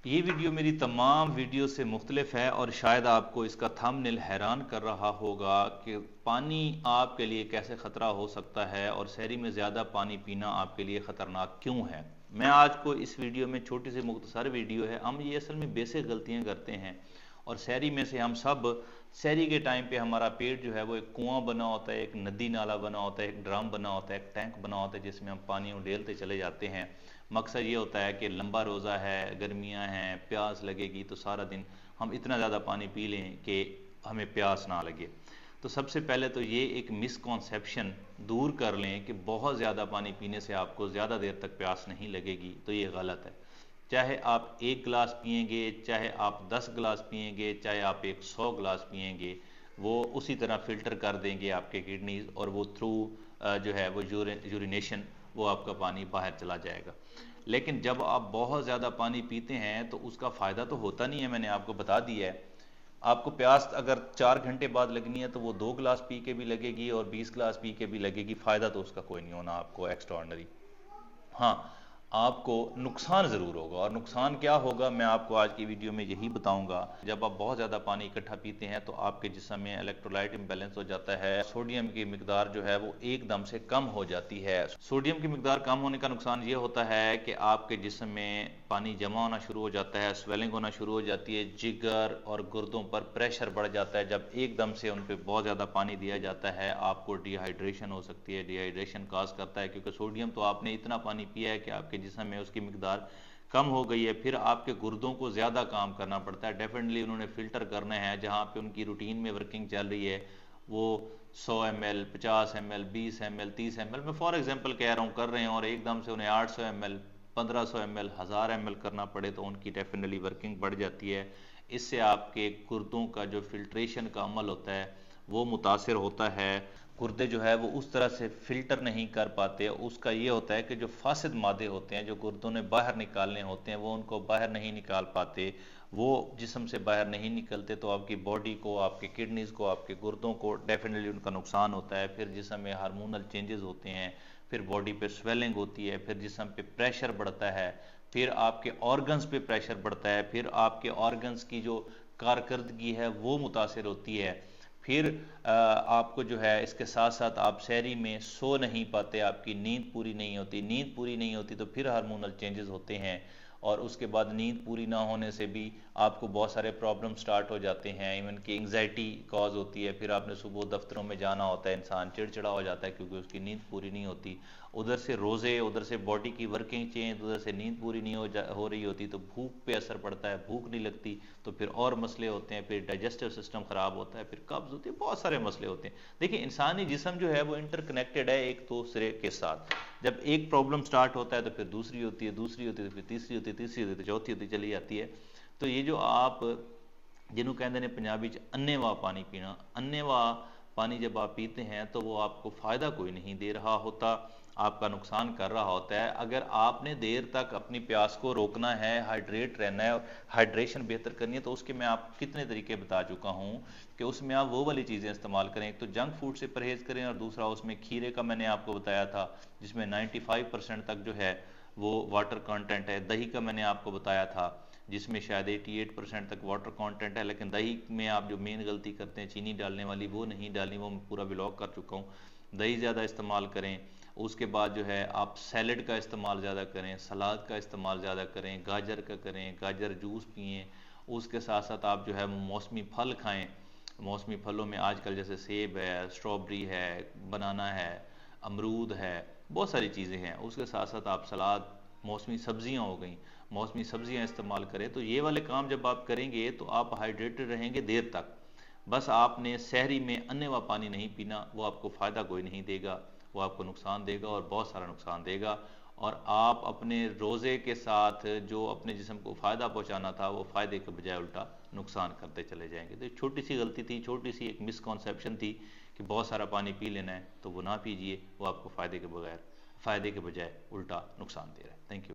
ये वीडियो मेरी तमाम वीडियो से मुख्तलिफ है और शायद आपको इसका थंबनेल हैरान कर रहा होगा कि पानी आपके लिए कैसे ख़तरा हो सकता है और शहरी में ज़्यादा पानी पीना आपके लिए ख़तरनाक क्यों है। मैं आज को इस वीडियो में छोटी सी मुख्तसर वीडियो है, हम ये असल में बेसिक गलतियाँ करते हैं और शहरी में से हम सब शहरी के टाइम पे हमारा पेट जो है वो एक कुआं बना होता है, एक नदी नाला बना होता है, एक ड्रम बना होता है, एक टैंक बना होता है जिसमें हम पानी उड़ेलते चले जाते हैं। मकसद ये होता है कि लंबा रोज़ा है, गर्मियां हैं, प्यास लगेगी तो सारा दिन हम इतना ज़्यादा पानी पी लें कि हमें प्यास ना लगे। तो सबसे पहले तो ये एक मिसकॉन्सेप्शन दूर कर लें कि बहुत ज़्यादा पानी पीने से आपको ज़्यादा देर तक प्यास नहीं लगेगी, तो ये गलत है। चाहे आप 1 गिलास पिएंगे, चाहे आप 10 गिलास पिएंगे, चाहे आप 100 गिलास पिएंगे, वो उसी तरह फ़िल्टर कर देंगे आपके किडनीज और वो थ्रू जो है वो यूरिनेशन वो आपका पानी बाहर चला जाएगा। लेकिन जब आप बहुत ज़्यादा पानी पीते हैं तो उसका फ़ायदा तो होता नहीं है, मैंने आपको बता दिया है। आपको प्यास अगर 4 घंटे बाद लगनी है तो वो 2 गिलास पी के भी लगेगी और 20 गिलास पी के भी लगेगी, फ़ायदा तो उसका कोई नहीं होना आपको एक्स्ट्राऑर्डिनरी। हाँ, आपको नुकसान ज़रूर होगा और नुकसान क्या होगा मैं आपको आज की वीडियो में यही बताऊंगा। जब आप बहुत ज़्यादा पानी इकट्ठा पीते हैं तो आपके जिस्म में इलेक्ट्रोलाइट इम्बैलेंस हो जाता है, सोडियम की मिकदार जो है वो एकदम से कम हो जाती है। सोडियम की मिकदार कम होने का नुकसान ये होता है कि आपके जिस्म में पानी जमा होना शुरू हो जाता है, स्वेलिंग होना शुरू हो जाती है, जिगर और गुर्दों पर प्रेशर बढ़ जाता है। जब एकदम से उन पर बहुत ज़्यादा पानी दिया जाता है आपको डिहाइड्रेशन हो सकती है, डिहाइड्रेशन काज करता है क्योंकि सोडियम तो आपने इतना पानी पिया है कि आपके जिस्म में उसकी मिकदार कम हो गई है। फिर आपके गुर्दों को ज़्यादा काम करना पड़ता है, डेफिनेटली उन्होंने फ़िल्टर करना है। जहाँ पे उनकी रूटीन में वर्किंग चल रही है वो 100 ml, 50 ml, 20 ml, 30 ml मैं फॉर एग्जांपल कह रहा हूँ कर रहे हैं और एकदम से उन्हें 800 ml, 1500 ml, 1000 ml करना पड़े तो उनकी डेफिनेटली वर्किंग बढ़ जाती है। इससे आपके गुर्दों का जो फिल्ट्रेशन का अमल होता है वो मुतासर होता है। गुर्दे जो है वो उस तरह से फ़िल्टर नहीं कर पाते। उसका ये होता है कि जो फासिद मादे होते हैं जो गुर्दों ने बाहर निकालने होते हैं वो उनको बाहर नहीं निकाल पाते, वो जिस्म से बाहर नहीं निकलते तो आपकी बॉडी को, आपके किडनीज़ को, आपके गुर्दों को डेफिनेटली उनका नुकसान होता है। फिर जिस्म में हार्मोनल चेंजेस होते हैं, फिर बॉडी पे स्वेलिंग होती है, फिर जिस्म पे प्रेशर बढ़ता है, फिर आपके ऑर्गन्स पे प्रेशर बढ़ता है, फिर आपके ऑर्गन्स की जो कारकर्दगी है वो मुतासर होती है। फिर आपको जो है इसके साथ साथ आप शहरी में सो नहीं पाते, आपकी नींद पूरी नहीं होती। नींद पूरी नहीं होती तो फिर हार्मोनल चेंजेस होते हैं और उसके बाद नींद पूरी ना होने से भी आपको बहुत सारे प्रॉब्लम स्टार्ट हो जाते हैं। इवन की एंग्जाइटी कॉज होती है, फिर आपने सुबह दफ्तरों में जाना होता है, इंसान चिड़चिड़ा हो जाता है क्योंकि उसकी नींद पूरी नहीं होती। उधर से रोज़े, उधर से बॉडी की वर्किंग चेंज, उधर से नींद पूरी नहीं हो रही होती तो भूख पे असर पड़ता है, भूख नहीं लगती तो फिर और मसले होते हैं, फिर डाइजेस्टिव सिस्टम ख़राब होता है, फिर कब्ज़ होती है, बहुत सारे मसले होते हैं। देखिए इंसानी जिस्म जो है वो इंटरकनेक्टेड है एक दूसरे के साथ। जब एक प्रॉब्लम स्टार्ट होता है तो फिर दूसरी होती है, दूसरी होती है तो फिर तीसरी होती है, तीसरी होती है तो चौथी होती चली जाती है। तो ये जो आप जिन्हों कहते हैं पंजाबी च अन्नेवा पानी पीना, अन्नेवा पानी जब आप पीते हैं तो वो आपको फ़ायदा कोई नहीं दे रहा होता, आपका नुकसान कर रहा होता है। अगर आपने देर तक अपनी प्यास को रोकना है, हाइड्रेट रहना है और हाइड्रेशन बेहतर करनी है तो उसके मैं आपको कितने तरीके बता चुका हूँ कि उसमें आप वो वाली चीज़ें इस्तेमाल करें। एक तो जंक फूड से परहेज़ करें और दूसरा उसमें खीरे का मैंने आपको बताया था जिसमें 95% तक जो है वो वाटर कंटेंट है। दही का मैंने आपको बताया था जिसमें शायद 88% तक वाटर कंटेंट है, लेकिन दही में आप जो मेन गलती करते हैं चीनी डालने वाली वो नहीं डालनी, वो मैं पूरा ब्लॉग कर चुका हूँ। दही ज़्यादा इस्तेमाल करें। उसके बाद जो है आप सैलड का इस्तेमाल ज़्यादा करें, सलाद का इस्तेमाल ज़्यादा करें, गाजर का करें, गाजर जूस पिएँ। उसके साथ साथ आप जो है मौसमी फल खाएँ। मौसमी फलों में आजकल जैसे सेब है, स्ट्रॉबेरी है, बनाना है, अमरूद है, बहुत सारी चीज़ें हैं। उसके साथ साथ आप सलाद, मौसमी सब्जियां हो गई, मौसमी सब्जियां इस्तेमाल करें। तो ये वाले काम जब आप करेंगे तो आप हाइड्रेटेड रहेंगे देर तक। बस आपने शहरी में अन्नेवा पानी नहीं पीना, वो आपको फ़ायदा कोई नहीं देगा, वो आपको नुकसान देगा और बहुत सारा नुकसान देगा। और आप अपने रोज़े के साथ जो अपने जिस्म को फ़ायदा पहुंचाना था वो फ़ायदे के बजाय उल्टा नुकसान करते चले जाएंगे। तो एक छोटी सी गलती थी, छोटी सी एक मिसकॉन्सेप्शन थी कि बहुत सारा पानी पी लेना है तो वो ना पीजिए, वो आपको फ़ायदे के बजाय उल्टा नुकसान दे रहा है। Thank you.